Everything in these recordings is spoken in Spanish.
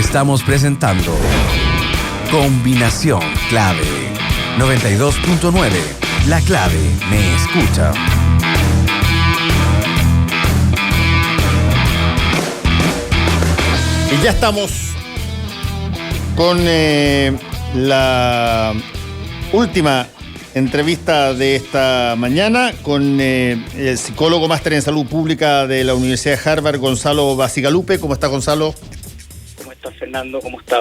Estamos presentando Combinación Clave 92.9. La clave me escucha. Y ya estamos con la última entrevista de esta mañana con el psicólogo máster en salud pública de la Universidad de Harvard, Gonzalo Bacigalupe. ¿Cómo está, Gonzalo? ¿Cómo está, Fernando? ¿Cómo está?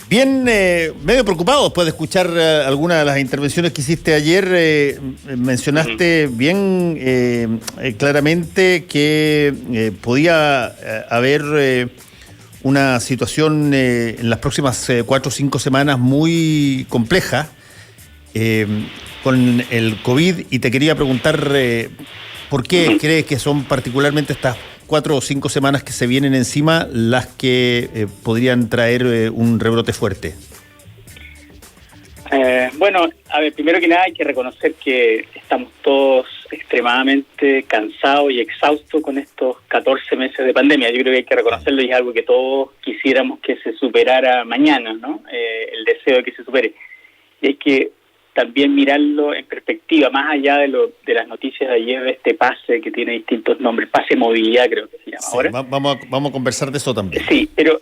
Bien, medio preocupado después de escuchar algunas de las intervenciones que hiciste ayer. Mencionaste bien claramente que podía haber una situación en las próximas 4 o 5 semanas muy compleja con el COVID, y te quería preguntar ¿por qué crees que son particularmente estas 4 o 5 semanas que se vienen encima las que podrían traer un rebrote fuerte? Bueno, a ver, primero que nada hay que reconocer que estamos todos extremadamente cansados y exhaustos con estos 14 meses de pandemia. Yo creo que hay que reconocerlo, y es algo que todos quisiéramos que se superara mañana, ¿no? El deseo de que se supere. Y hay que también mirarlo en perspectiva, más allá de las noticias de ayer, de este pase que tiene distintos nombres, pase movilidad creo que se llama. Sí, ahora. Vamos a conversar de eso también. Sí, pero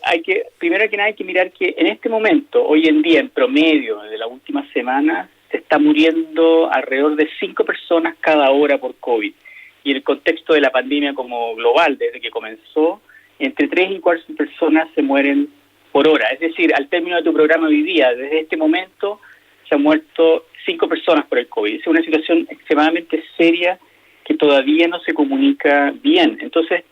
primero que nada hay que mirar que en este momento, hoy en día, en promedio, de la última semana, se está muriendo alrededor de 5 personas cada hora por COVID. Y en el contexto de la pandemia como global, desde que comenzó, entre 3 y 4 personas se mueren por hora. Es decir, al término de tu programa hoy día, desde este momento, se han muerto 5 personas por el COVID. Es una situación extremadamente seria que todavía no se comunica bien. Entonces,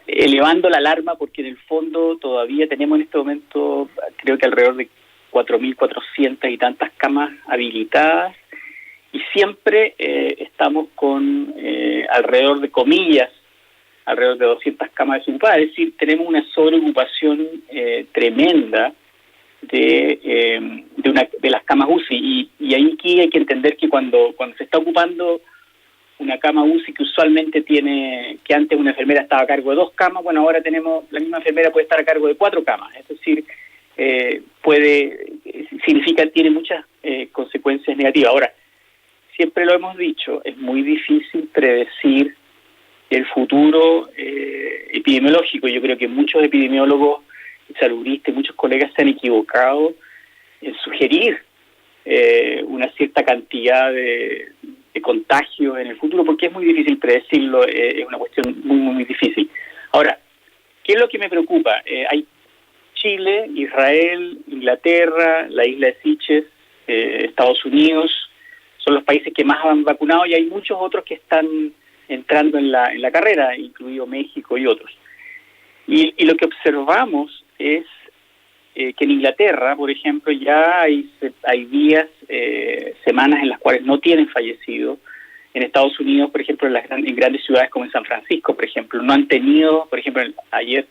elevando la alarma, porque en el fondo todavía tenemos en este momento, creo que alrededor de 4.400 y tantas camas habilitadas, y siempre estamos con alrededor de, comillas, alrededor de 200 camas desocupadas. Es decir, tenemos una sobreocupación tremenda de las camas UCI, y ahí aquí hay que entender que cuando se está ocupando una cama UCI que usualmente que antes una enfermera estaba a cargo de 2 camas, bueno, ahora la misma enfermera puede estar a cargo de 4 camas, es decir, tiene muchas consecuencias negativas. Ahora, siempre lo hemos dicho, es muy difícil predecir el futuro epidemiológico. Yo creo que muchos epidemiólogos, saludistas, muchos colegas se han equivocado en sugerir una cierta cantidad de contagios en el futuro, porque es muy difícil predecirlo, es una cuestión muy, muy difícil. Ahora, ¿qué es lo que me preocupa? Hay Chile, Israel, Inglaterra, la isla de Seychelles, Estados Unidos, son los países que más han vacunado, y hay muchos otros que están entrando en la carrera, incluido México y otros. Y lo que observamos es que en Inglaterra, por ejemplo, ya hay días, semanas en las cuales no tienen fallecidos. En Estados Unidos, por ejemplo, en grandes ciudades como en San Francisco, por ejemplo, no han tenido, por ejemplo, ayer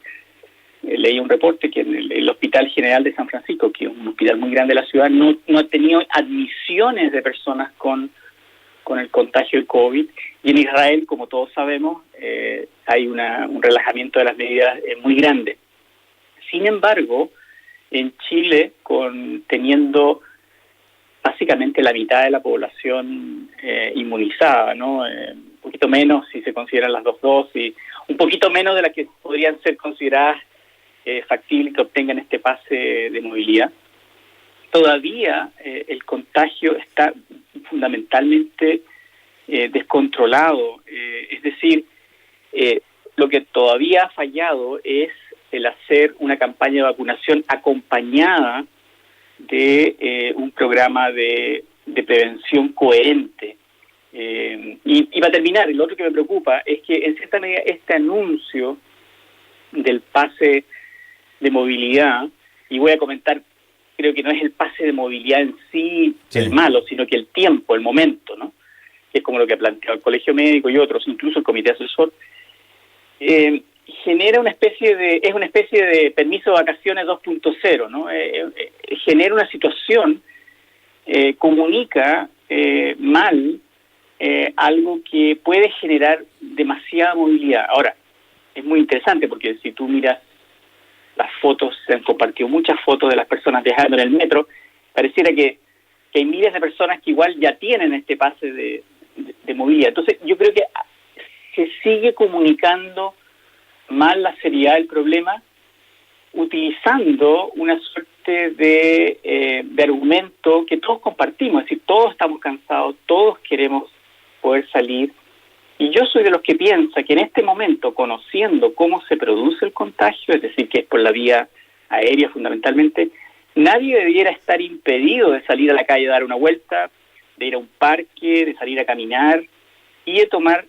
leí un reporte que en el Hospital General de San Francisco, que es un hospital muy grande de la ciudad, no ha tenido admisiones de personas con el contagio de COVID. Y en Israel, como todos sabemos, hay un relajamiento de las medidas muy grande. Sin embargo, en Chile, teniendo básicamente la mitad de la población inmunizada, ¿no? Un poquito menos si se consideran las 2 dosis, un poquito menos de las que podrían ser consideradas factibles que obtengan este pase de movilidad. Todavía el contagio está fundamentalmente descontrolado. Es decir, lo que todavía ha fallado es el hacer una campaña de vacunación acompañada de un programa de prevención coherente. Y para terminar, lo otro que me preocupa es que en cierta medida este anuncio del pase de movilidad, y voy a comentar, creo que no es el pase de movilidad en sí el malo, sino que el tiempo, el momento, ¿no? Que es como lo que ha planteado el Colegio Médico y otros, incluso el Comité Asesor, genera una especie de permiso de vacaciones 2.0, ¿no? Genera una situación, comunica mal algo que puede generar demasiada movilidad. Ahora, es muy interesante porque si tú miras fotos, se han compartido muchas fotos de las personas viajando en el metro. Pareciera que hay miles de personas que igual ya tienen este pase de movilidad. Entonces yo creo que se sigue comunicando mal la seriedad del problema, utilizando una suerte de argumento que todos compartimos, es decir, todos estamos cansados, todos queremos poder salir, y yo soy de los que piensa que en este momento, conociendo cómo se produce el contagio, es decir, que es por la vía aérea fundamentalmente, nadie debiera estar impedido de salir a la calle a dar una vuelta, de ir a un parque, de salir a caminar y de tomar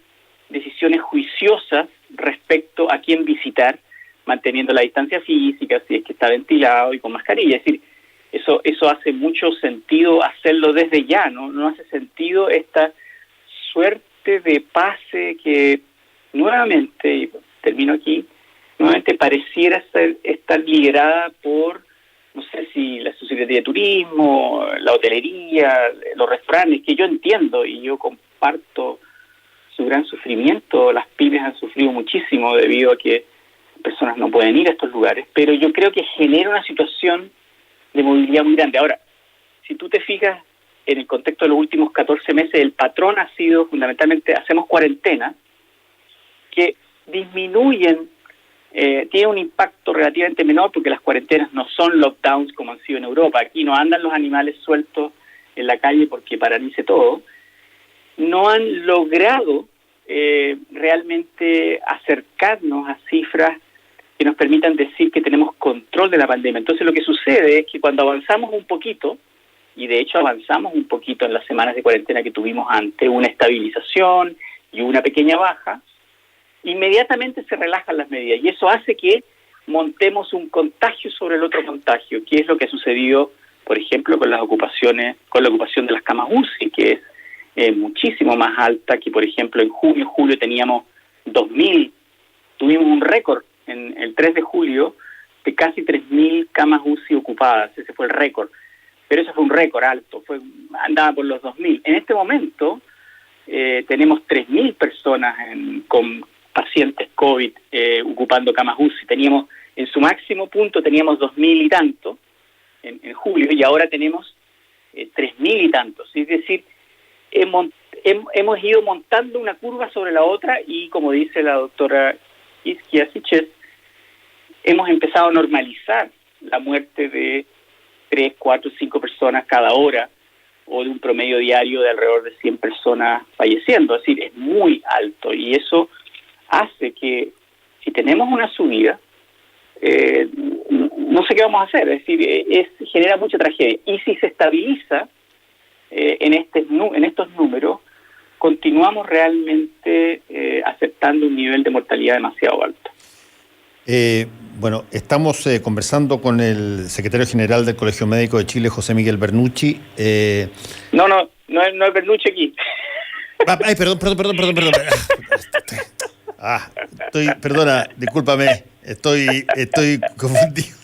decisiones juiciosas respecto a quién visitar, manteniendo la distancia física, si es que está ventilado y con mascarilla. Es decir, eso hace mucho sentido hacerlo desde ya, no hace sentido esta suerte de pase que nuevamente, y termino aquí, nuevamente pareciera estar liderada por, no sé si la Subsecretaría de Turismo, la hotelería, los restaurantes, que yo entiendo y yo comparto su gran sufrimiento. Las pymes han sufrido muchísimo debido a que personas no pueden ir a estos lugares, pero yo creo que genera una situación de movilidad muy grande. Ahora, si tú te fijas en el contexto de los últimos 14 meses, el patrón ha sido fundamentalmente, hacemos cuarentena, que disminuyen, tiene un impacto relativamente menor porque las cuarentenas no son lockdowns como han sido en Europa. Aquí no andan los animales sueltos en la calle porque paralice todo. No han logrado realmente acercarnos a cifras que nos permitan decir que tenemos control de la pandemia. Entonces lo que sucede es que cuando avanzamos un poquito, y de hecho avanzamos un poquito en las semanas de cuarentena que tuvimos antes, una estabilización y una pequeña baja, inmediatamente se relajan las medidas y eso hace que montemos un contagio sobre el otro contagio, que es lo que ha sucedido, por ejemplo, con la ocupación de las camas UCI, que es muchísimo más alta que, por ejemplo, en junio, julio teníamos 2.000, tuvimos un récord en el 3 de julio de casi 3.000 camas UCI ocupadas, ese fue el récord, pero eso fue un récord alto, andaba por los 2.000. En este momento tenemos 3.000 personas con pacientes COVID ocupando camas UCI. Teníamos, en su máximo punto teníamos 2.000 y tanto en julio y ahora tenemos 3.000 y tantos. Es decir, hemos ido montando una curva sobre la otra y, como dice la doctora Isquia Siches, hemos empezado a normalizar la muerte de 3, 4, 5 personas cada hora o de un promedio diario de alrededor de 100 personas falleciendo. Es decir, es muy alto y eso hace que si tenemos una subida, no sé qué vamos a hacer. Es decir, genera mucha tragedia. Y si se estabiliza en estos números, continuamos realmente aceptando un nivel de mortalidad demasiado alto. Bueno, estamos conversando con el secretario general del Colegio Médico de Chile, José Miguel Bernucci. No es Bernucci aquí. Ay, perdón. Perdona, discúlpame, estoy confundido.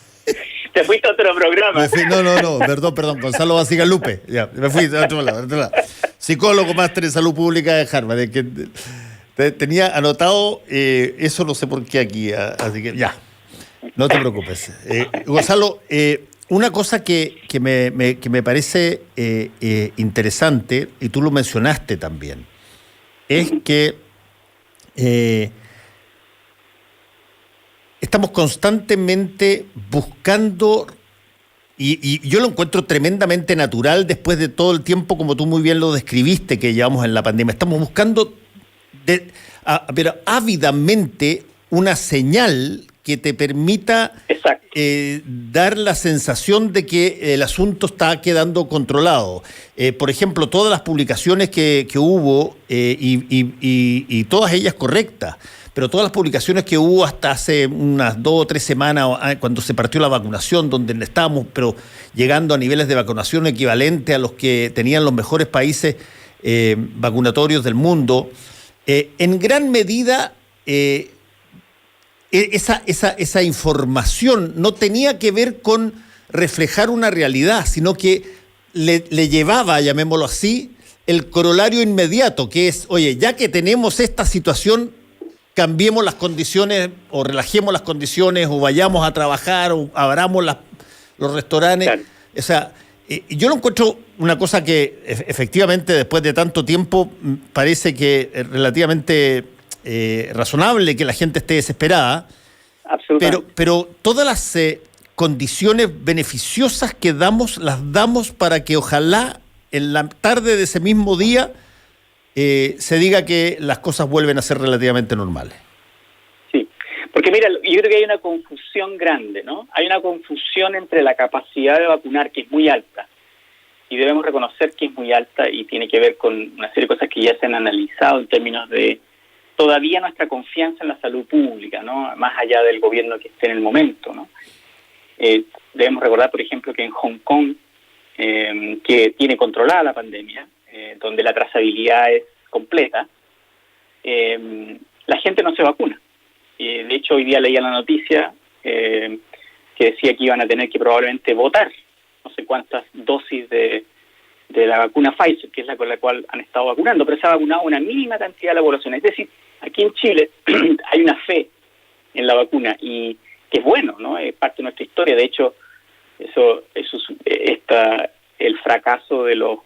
Te fuiste a otro programa. No, perdón, Gonzalo Bacigalupe. Ya, me fui a otro lado. Psicólogo, máster en salud pública de Harvard. Que tenía anotado eso, no sé por qué aquí, así que ya, no te preocupes. Gonzalo, una cosa que me parece interesante, y tú lo mencionaste también, es que estamos constantemente buscando, y yo lo encuentro tremendamente natural después de todo el tiempo, como tú muy bien lo describiste, que llevamos en la pandemia. Estamos buscando pero ávidamente una señal que te permita dar la sensación de que el asunto está quedando controlado. Por ejemplo, todas las publicaciones que hubo, y todas ellas correctas, pero todas las publicaciones que hubo hasta hace unas 2 o 3 semanas, cuando se partió la vacunación, donde estábamos pero llegando a niveles de vacunación equivalentes a los que tenían los mejores países vacunatorios del mundo, en gran medida esa información no tenía que ver con reflejar una realidad, sino que le llevaba, llamémoslo así, el corolario inmediato, que es, oye, ya que tenemos esta situación, cambiemos las condiciones o relajemos las condiciones o vayamos a trabajar o abramos los restaurantes. Claro. O sea, yo lo encuentro una cosa que efectivamente después de tanto tiempo parece que es relativamente razonable que la gente esté desesperada. Absolutamente. Pero todas las condiciones beneficiosas que damos, las damos para que ojalá en la tarde de ese mismo día se diga que las cosas vuelven a ser relativamente normales. Sí, porque mira, yo creo que hay una confusión grande, ¿no? Hay una confusión entre la capacidad de vacunar, que es muy alta, y debemos reconocer que es muy alta y tiene que ver con una serie de cosas que ya se han analizado en términos de todavía nuestra confianza en la salud pública, ¿no? Más allá del gobierno que esté en el momento, ¿no? Debemos recordar, por ejemplo, que en Hong Kong, que tiene controlada la pandemia, donde la trazabilidad es completa, la gente no se vacuna. De hecho, hoy día leía la noticia que decía que iban a tener que probablemente votar no sé cuántas dosis de la vacuna Pfizer, que es la con la cual han estado vacunando, pero se ha vacunado una mínima cantidad de la población. Es decir, aquí en Chile hay una fe en la vacuna y que es bueno, ¿no? Es parte de nuestra historia. De hecho, el fracaso de los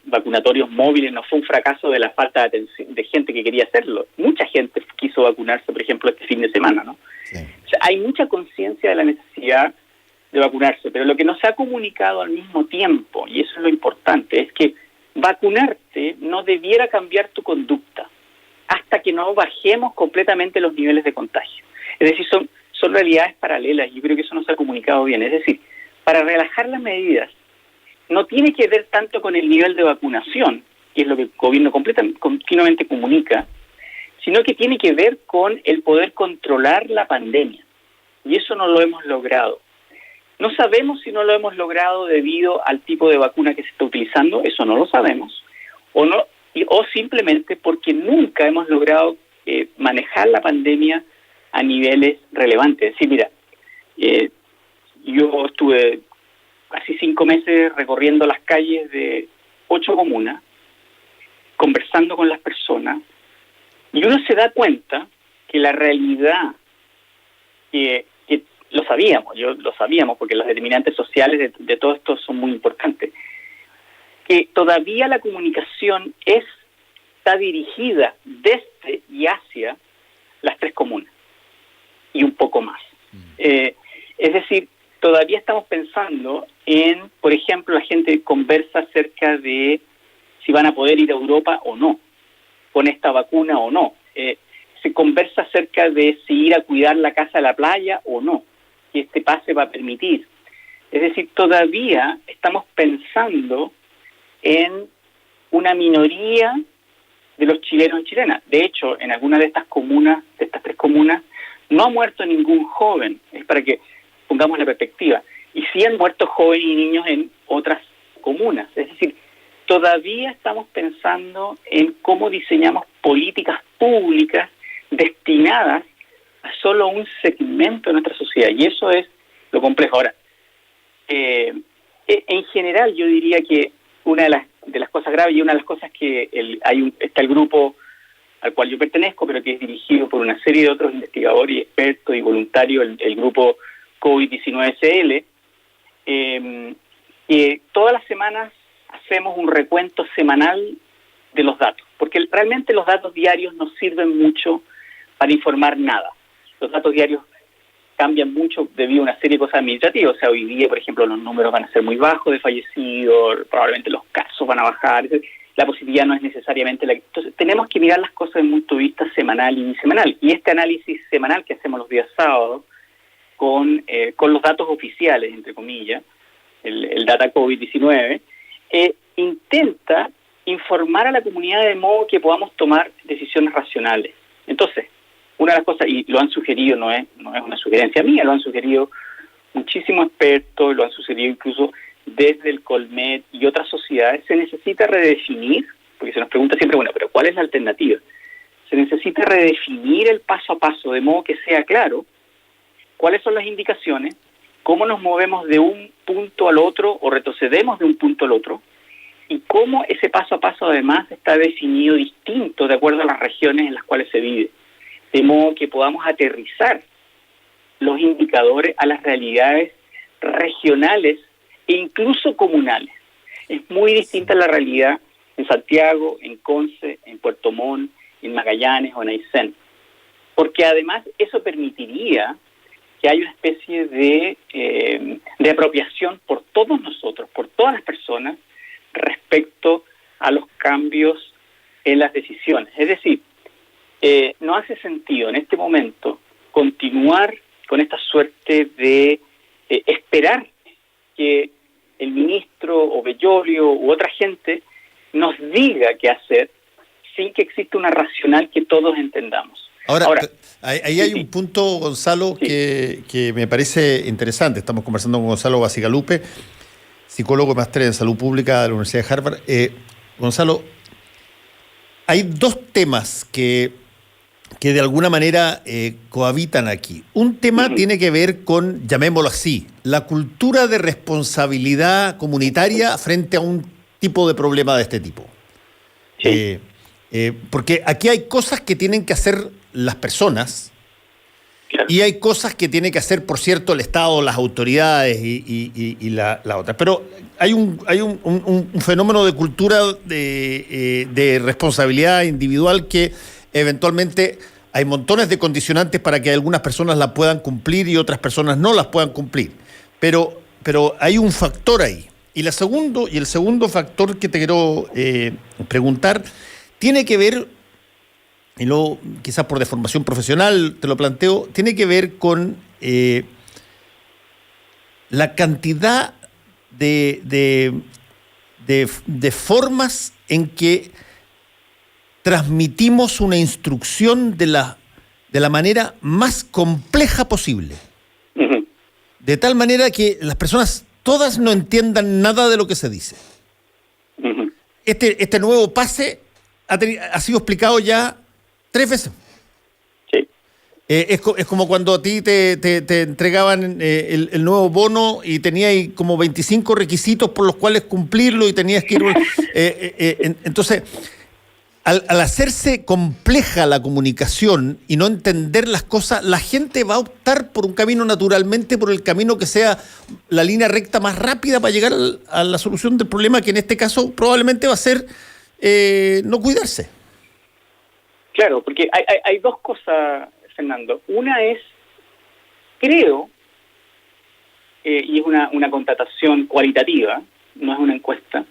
vacunatorios móviles no fue un fracaso de la falta de atención de gente que quería hacerlo. Mucha gente quiso vacunarse, por ejemplo, este fin de semana, ¿no? Sí. O sea, hay mucha conciencia de la necesidad de vacunarse, pero lo que no se ha comunicado al mismo tiempo, y eso es lo importante, es que vacunarte no debiera cambiar tu conducta hasta que no bajemos completamente los niveles de contagio. Es decir, son realidades paralelas, y yo creo que eso no se ha comunicado bien. Es decir, para relajar las medidas no tiene que ver tanto con el nivel de vacunación, que es lo que el gobierno continuamente comunica, sino que tiene que ver con el poder controlar la pandemia. Y eso no lo hemos logrado. No sabemos si no lo hemos logrado debido al tipo de vacuna que se está utilizando, eso no lo sabemos, o simplemente porque nunca hemos logrado manejar la pandemia a niveles relevantes. Es decir, mira, yo estuve casi 5 meses recorriendo las calles de 8 comunas, conversando con las personas, y uno se da cuenta que la realidad que lo sabíamos porque los determinantes sociales de todo esto son muy importantes, que todavía la comunicación está dirigida desde y hacia las 3 comunas y un poco más. Es decir, todavía estamos pensando en, por ejemplo, la gente conversa acerca de si van a poder ir a Europa o no, con esta vacuna o no. Se conversa acerca de si ir a cuidar la casa a la playa o no, que este pase va a permitir. Es decir, todavía estamos pensando en una minoría de los chilenos y chilenas. De hecho, en alguna de estas comunas, de estas 3 comunas, no ha muerto ningún joven. Es para que pongamos la perspectiva. Y sí han muerto jóvenes y niños en otras comunas. Es decir, todavía estamos pensando en cómo diseñamos políticas públicas destinadas a solo un segmento de nuestra sociedad. Y eso es lo complejo. Ahora, en general yo diría que una de las cosas graves y una de las cosas que está el grupo al cual yo pertenezco, pero que es dirigido por una serie de otros investigadores y expertos y voluntarios, el grupo COVID-19 CL, que todas las semanas hacemos un recuento semanal de los datos, porque realmente los datos diarios no sirven mucho para informar nada. Los datos diarios cambian mucho debido a una serie de cosas administrativas. O sea, hoy día, por ejemplo, los números van a ser muy bajos de fallecidos, probablemente los casos van a bajar, la positividad no es necesariamente la... Entonces, tenemos que mirar las cosas desde un punto de vista semanal y bisemanal. Y este análisis semanal que hacemos los días sábados, con los datos oficiales, entre comillas, el data COVID-19, intenta informar a la comunidad de modo que podamos tomar decisiones racionales. Entonces, una de las cosas, y lo han sugerido, no es una sugerencia mía, lo han sugerido muchísimos expertos, lo han sugerido incluso desde el Colmet y otras sociedades, se necesita redefinir, porque se nos pregunta siempre, bueno, pero ¿cuál es la alternativa? Se necesita redefinir el paso a paso, de modo que sea claro cuáles son las indicaciones, cómo nos movemos de un punto al otro o retrocedemos de un punto al otro, y cómo ese paso a paso además está definido distinto de acuerdo a las regiones en las cuales se vive. de modo que podamos aterrizar los indicadores a las realidades regionales e incluso comunales. Es muy distinta la realidad en Santiago, en Conce, en Puerto Montt, en Magallanes o en Aysén, porque además eso permitiría que haya una especie de apropiación por todos nosotros, por todas las personas, respecto a los cambios en las decisiones. Es decir, no hace sentido en este momento continuar con esta suerte de esperar que el ministro o Bellolio u otra gente nos diga qué hacer sin que exista una racional que todos entendamos. Ahora ahí hay un punto, Gonzalo, que me parece interesante. Estamos conversando con Gonzalo Bacigalupe, psicólogo máster en salud pública de la Universidad de Harvard. Gonzalo, hay dos temas que de alguna manera cohabitan aquí. Un tema tiene que ver con, llamémoslo así, la cultura de responsabilidad comunitaria frente a un tipo de problema de este tipo. Sí. Porque aquí hay cosas que tienen que hacer las personas, Claro. y hay cosas que tiene que hacer, por cierto, el Estado, las autoridades y la otra. Pero hay un fenómeno de cultura de responsabilidad individual que eventualmente hay montones de condicionantes para que algunas personas la puedan cumplir y otras personas no las puedan cumplir. Pero hay un factor ahí. Y el segundo factor que te quiero preguntar tiene que ver, y luego quizás por deformación profesional te lo planteo, tiene que ver con la cantidad de formas en que transmitimos una instrucción de la manera más compleja posible. Uh-huh. De tal manera que las personas todas no entiendan nada de lo que se dice. Uh-huh. Este nuevo pase ha sido explicado ya 3 veces. Sí. Es como cuando a ti te entregaban el nuevo bono y tenías como 25 requisitos por los cuales cumplirlo y tenías que ir... entonces, al hacerse compleja la comunicación y no entender las cosas, la gente va a optar por un camino naturalmente, por el camino que sea la línea recta más rápida para llegar a la solución del problema, que en este caso probablemente va a ser no cuidarse. Claro, porque hay dos cosas, Fernando. Una es, creo, y es una constatación cualitativa, no es una encuesta,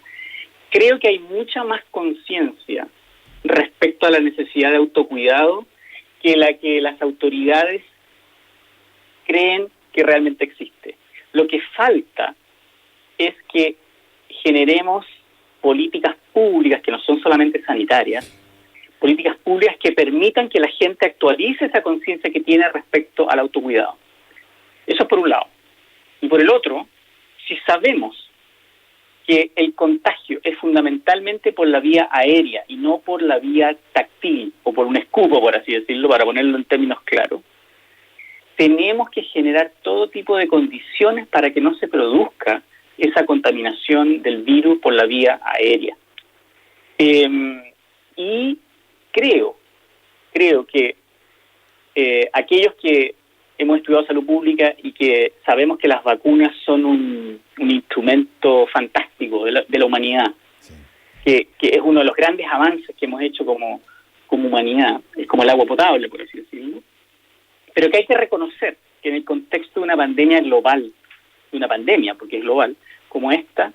creo que hay mucha más conciencia respecto a la necesidad de autocuidado que la que las autoridades creen que realmente existe. Lo que falta es que generemos políticas públicas que no son solamente sanitarias, políticas públicas que permitan que la gente actualice esa conciencia que tiene respecto al autocuidado. Eso es por un lado. Y por el otro, si sabemos que el contagio es fundamentalmente por la vía aérea y no por la vía táctil o por un escupo, por así decirlo, para ponerlo en términos claros, tenemos que generar todo tipo de condiciones para que no se produzca esa contaminación del virus por la vía aérea. Y creo que aquellos que hemos estudiado salud pública y que sabemos que las vacunas son un instrumento fantástico de la humanidad, sí, que es uno de los grandes avances que hemos hecho como humanidad, es como el agua potable, por así decirlo, pero que hay que reconocer que en el contexto de una pandemia global, de una pandemia, porque es global, como esta,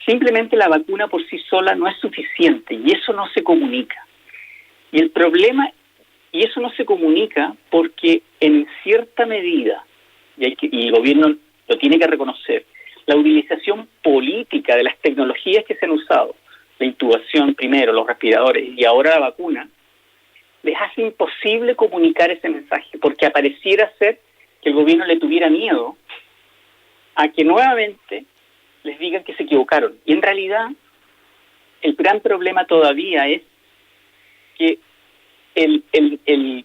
simplemente la vacuna por sí sola no es suficiente y eso no se comunica. Y el problema, y eso no se comunica porque en cierta medida, y el gobierno lo tiene que reconocer, la utilización política de las tecnologías que se han usado, la intubación primero, los respiradores y ahora la vacuna, les hace imposible comunicar ese mensaje, porque apareciera ser que el gobierno le tuviera miedo a que nuevamente les digan que se equivocaron. Y en realidad, el gran problema todavía es que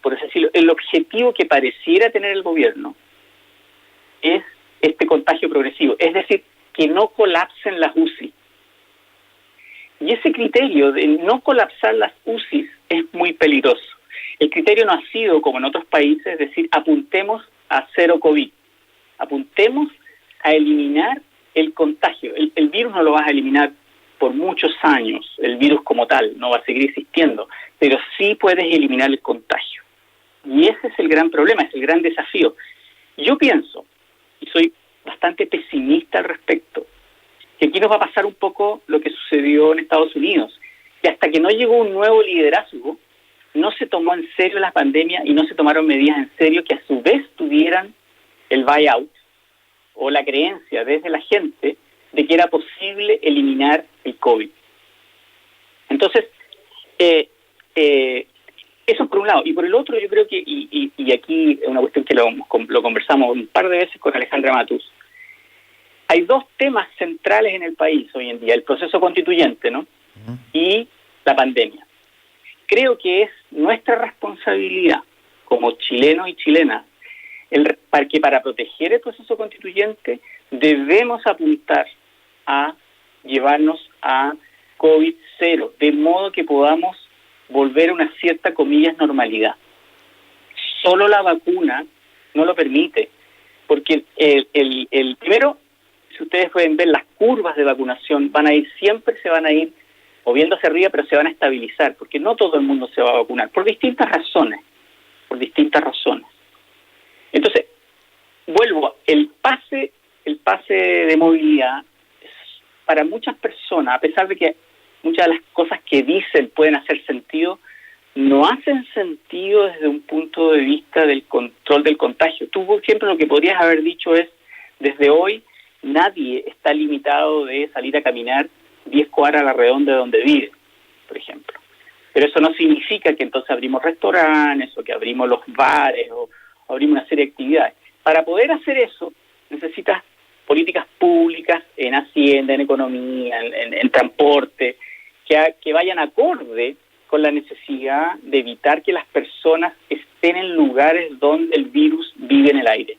por así decirlo, el objetivo que pareciera tener el gobierno es este contagio progresivo, es decir, que no colapsen las UCI. Y ese criterio de no colapsar las UCI es muy peligroso, El criterio no ha sido, como en otros países, decir, apuntemos a cero COVID, apuntemos a eliminar el contagio. El virus no lo vas a eliminar por muchos años, el virus como tal no va a seguir existiendo, pero sí puedes eliminar el contagio. Y ese es el gran problema, es el gran desafío. Yo pienso, y soy bastante pesimista al respecto, que aquí nos va a pasar un poco lo que sucedió en Estados Unidos, que hasta que no llegó un nuevo liderazgo, no se tomó en serio la pandemia y no se tomaron medidas en serio que a su vez tuvieran el buyout o la creencia desde la gente de que era posible eliminar el COVID. Entonces, eso por un lado. Y por el otro, yo creo que, y aquí es una cuestión que lo conversamos un par de veces con Alejandra Matus, hay dos temas centrales en el país hoy en día, el proceso constituyente, ¿no? Y la pandemia. Creo que es nuestra responsabilidad como chilenos y chilenas para proteger el proceso constituyente debemos apuntar a llevarnos a COVID-0, de modo que podamos volver a una cierta, comillas, normalidad. Solo la vacuna no lo permite, porque el primero, si ustedes pueden ver las curvas de vacunación, siempre se van a ir moviendo hacia arriba, pero se van a estabilizar, porque no todo el mundo se va a vacunar, por distintas razones. Entonces, vuelvo, el pase de movilidad, para muchas personas, a pesar de que muchas de las cosas que dicen pueden hacer sentido, no hacen sentido desde un punto de vista del control del contagio. Tú, por ejemplo, lo que podrías haber dicho es, desde hoy, nadie está limitado de salir a caminar 10 cuadras a la redonda de donde vive, por ejemplo. Pero eso no significa que entonces abrimos restaurantes o que abrimos los bares o abrimos una serie de actividades. Para poder hacer eso, necesitas políticas públicas en hacienda, en economía, en transporte, que vayan acorde con la necesidad de evitar que las personas estén en lugares donde el virus vive en el aire.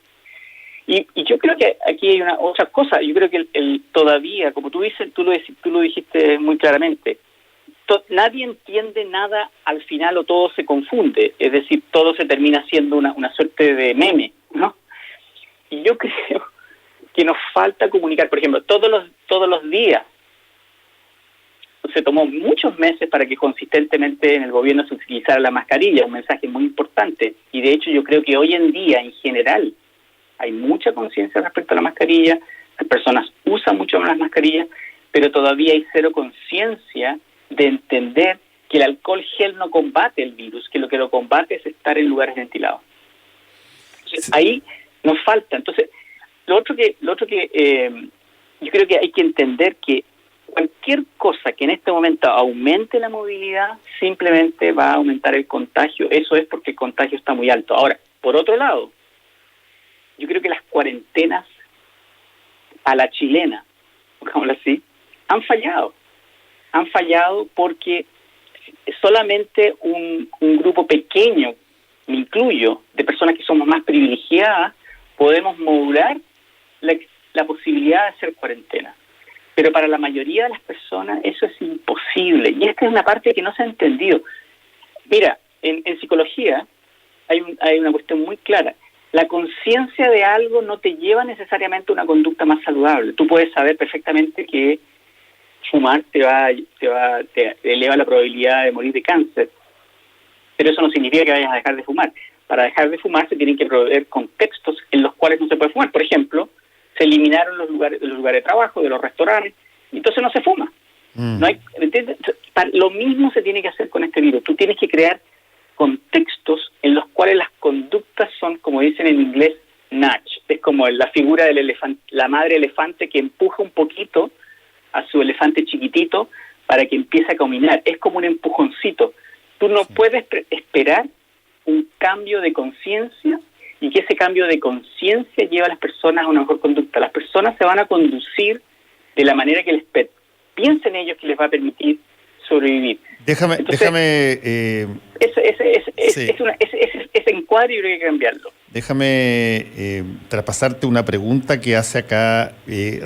Y yo creo que aquí hay una otra cosa. Yo creo que todavía, como tú dices, tú lo dijiste muy claramente, nadie entiende nada al final o todo se confunde. Es decir, todo se termina siendo una suerte de meme, ¿no? Y yo creo que nos falta comunicar. Por ejemplo, todos los días se tomó muchos meses para que consistentemente en el gobierno se utilizara la mascarilla, un mensaje muy importante. Y de hecho yo creo que hoy en día, en general, hay mucha conciencia respecto a la mascarilla, las personas usan mucho más las mascarillas, pero todavía hay cero conciencia de entender que el alcohol gel no combate el virus, que lo combate es estar en lugares ventilados. Entonces, sí, ahí nos falta. Entonces, lo otro que yo creo que hay que entender que cualquier cosa que en este momento aumente la movilidad simplemente va a aumentar el contagio. Eso es porque el contagio está muy alto. Ahora, por otro lado, yo creo que las cuarentenas a la chilena, pongámoslo así, han fallado. Han fallado porque solamente un grupo pequeño, me incluyo, de personas que somos más privilegiadas, podemos modular la posibilidad de hacer cuarentena. Pero para la mayoría de las personas eso es imposible. Y esta es una parte que no se ha entendido. Mira, en psicología hay una cuestión muy clara. La conciencia de algo no te lleva necesariamente a una conducta más saludable. Tú puedes saber perfectamente que fumar te eleva la probabilidad de morir de cáncer, pero eso no significa que vayas a dejar de fumar. Para dejar de fumar se tienen que proveer contextos en los cuales no se puede fumar. Por ejemplo, se eliminaron los lugares de trabajo, de los restaurantes, y entonces no se fuma. No hay, ¿entiendes? Lo mismo se tiene que hacer con este virus. Tú tienes que crear contextos en los cuales las conductas son, como dicen en inglés, nudge. Es como la figura del elefante, la madre elefante que empuja un poquito a su elefante chiquitito para que empiece a caminar. Es como un empujoncito. Tú no puedes esperar un cambio de conciencia y que ese cambio de conciencia lleve a las personas a una mejor conducta. Las personas se van a conducir de la manera que piensen ellos que les va a permitir sobrevivir. Ese encuadre yo creo que hay que cambiarlo. Déjame traspasarte una pregunta que hace acá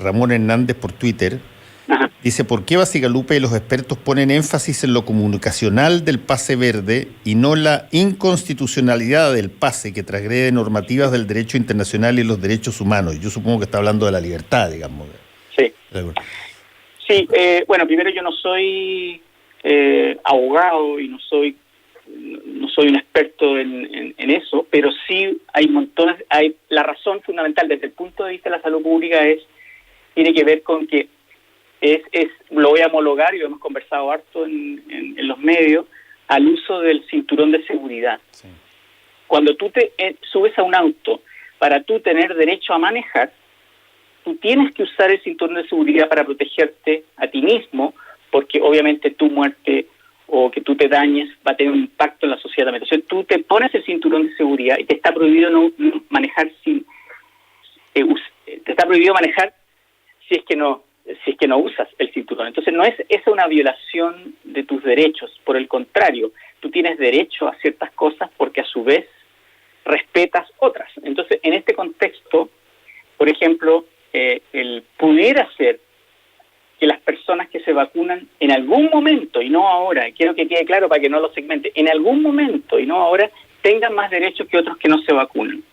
Ramón Hernández por Twitter. Ajá. Dice, ¿por qué Bacigalupe y los expertos ponen énfasis en lo comunicacional del pase verde y no la inconstitucionalidad del pase que transgrede normativas del derecho internacional y los derechos humanos? Yo supongo que está hablando de la libertad, digamos. Sí. Sí, bueno, primero yo no soy abogado y no soy un experto en eso, pero sí hay montones, la razón fundamental desde el punto de vista de la salud pública tiene que ver con que lo voy a homologar y lo hemos conversado harto en los medios, al uso del cinturón de seguridad. Sí. Cuando tú te subes a un auto para tú tener derecho a manejar, tú tienes que usar el cinturón de seguridad para protegerte a ti mismo, porque obviamente tu muerte o que tú te dañes va a tener un impacto en la sociedad también. Entonces tú te pones el cinturón de seguridad y te está prohibido no manejar te está prohibido manejar si es que no usas el cinturón. Entonces no es esa una violación de tus derechos, por el contrario, tú tienes derecho a ciertas cosas porque a su vez respetas otras. Entonces en este contexto, por ejemplo, pudiera ser que las personas que se vacunan en algún momento, y no ahora, quiero que quede claro para que no lo segmente, en algún momento y no ahora, tengan más derechos que otros que no se vacunan.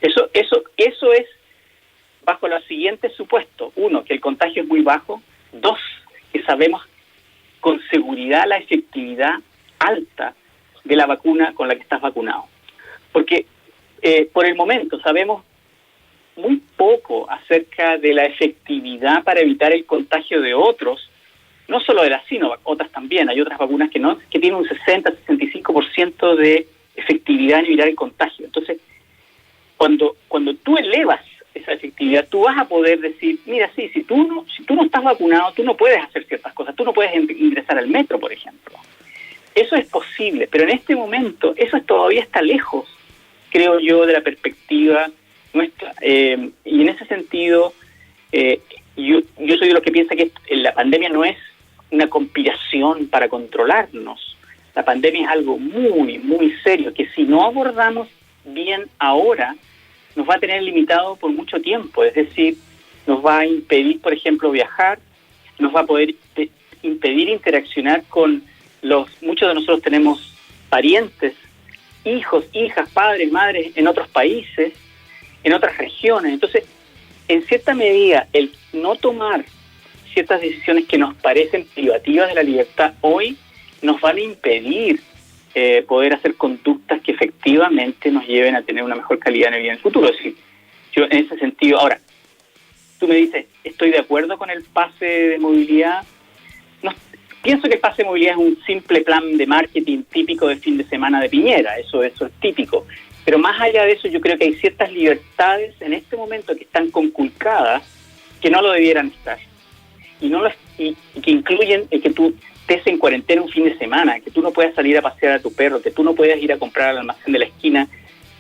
Eso es bajo los siguientes supuestos. Uno, que el contagio es muy bajo. Dos, que sabemos con seguridad la efectividad alta de la vacuna con la que estás vacunado. Porque por el momento sabemos muy poco acerca de la efectividad para evitar el contagio de otros, no solo de la Sinovac, otras también. Hay otras vacunas que tienen un 60-65% de efectividad en evitar el contagio. Entonces, cuando tú elevas esa efectividad, tú vas a poder decir, mira, sí, si tú no estás vacunado, tú no puedes hacer ciertas cosas, tú no puedes ingresar al metro, por ejemplo. Eso es posible, pero en este momento eso todavía está lejos, creo yo, de la perspectiva nuestra. Y en ese sentido, yo soy de los que piensa que la pandemia no es una conspiración para controlarnos. La pandemia es algo muy, muy serio, que si no abordamos bien ahora, nos va a tener limitado por mucho tiempo. Es decir, nos va a impedir, por ejemplo, viajar, nos va a poder impedir interaccionar con muchos de nosotros tenemos parientes, hijos, hijas, padres, madres en otros países, en otras regiones. Entonces, en cierta medida, el no tomar ciertas decisiones que nos parecen privativas de la libertad hoy nos van a impedir poder hacer conductas que efectivamente nos lleven a tener una mejor calidad de vida en el futuro. Es decir, yo en ese sentido, ahora, tú me dices, estoy de acuerdo con el pase de movilidad. No, pienso que el pase de movilidad es un simple plan de marketing típico de fin de semana de Piñera, eso es típico. Pero más allá de eso, yo creo que hay ciertas libertades en este momento que están conculcadas que no lo debieran estar. Y que incluyen el que tú estés en cuarentena un fin de semana, que tú no puedas salir a pasear a tu perro, que tú no puedas ir a comprar al almacén de la esquina,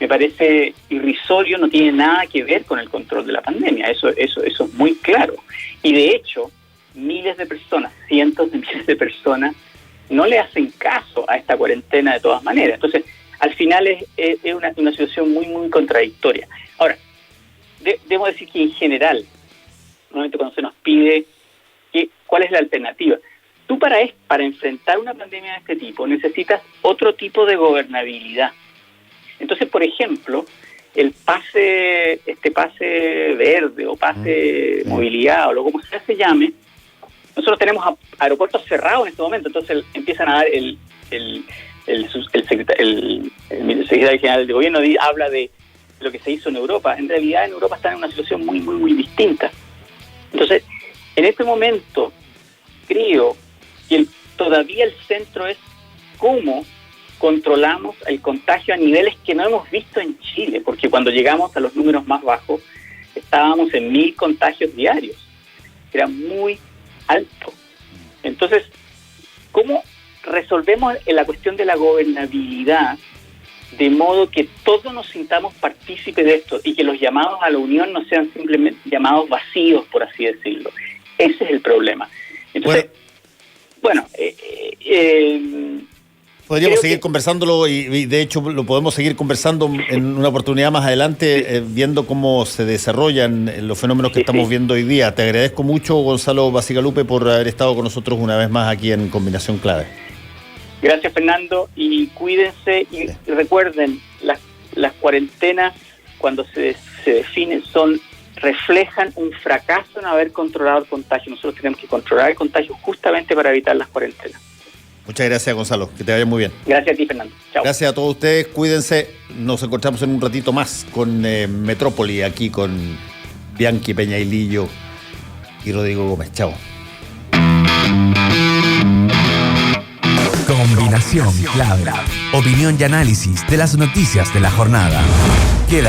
me parece irrisorio, no tiene nada que ver con el control de la pandemia. Eso es muy claro. Y de hecho, miles de personas, cientos de miles de personas, no le hacen caso a esta cuarentena de todas maneras. Entonces, al final es una situación muy, muy contradictoria. Ahora, debo decir que en general, normalmente cuando se nos pide cuál es la alternativa, tú para enfrentar una pandemia de este tipo necesitas otro tipo de gobernabilidad. Entonces, por ejemplo, este pase verde o pase movilidad o lo como sea se llame, nosotros tenemos aeropuertos cerrados en este momento, entonces empiezan a dar el secretario general de gobierno habla de lo que se hizo en Europa. En realidad en Europa están en una situación muy, muy, muy distinta. Entonces, en este momento creo que todavía el centro es cómo controlamos el contagio a niveles que no hemos visto en Chile, porque cuando llegamos a los números más bajos estábamos en 1.000 contagios diarios. Era muy alto. Entonces, ¿cómo resolvemos la cuestión de la gobernabilidad de modo que todos nos sintamos partícipes de esto y que los llamados a la unión no sean simplemente llamados vacíos, por así decirlo? Ese es el problema. Entonces, Podríamos seguir conversándolo y de hecho lo podemos seguir conversando en una oportunidad más adelante, viendo cómo se desarrollan los fenómenos que estamos viendo hoy día. Te agradezco mucho, Gonzalo Bacigalupe, por haber estado con nosotros una vez más aquí en Combinación Clave. Gracias, Fernando, y cuídense y recuerden, las cuarentenas cuando se definen reflejan un fracaso en haber controlado el contagio. Nosotros tenemos que controlar el contagio justamente para evitar las cuarentenas. Muchas gracias, Gonzalo. Que te vaya muy bien. Gracias a ti, Fernando. Chao. Gracias a todos ustedes. Cuídense. Nos encontramos en un ratito más con Metrópoli, aquí con Bianchi Peñailillo y Rodrigo Gómez. Chao. Combinación Clave. Opinión y análisis de las noticias de la jornada. Quédate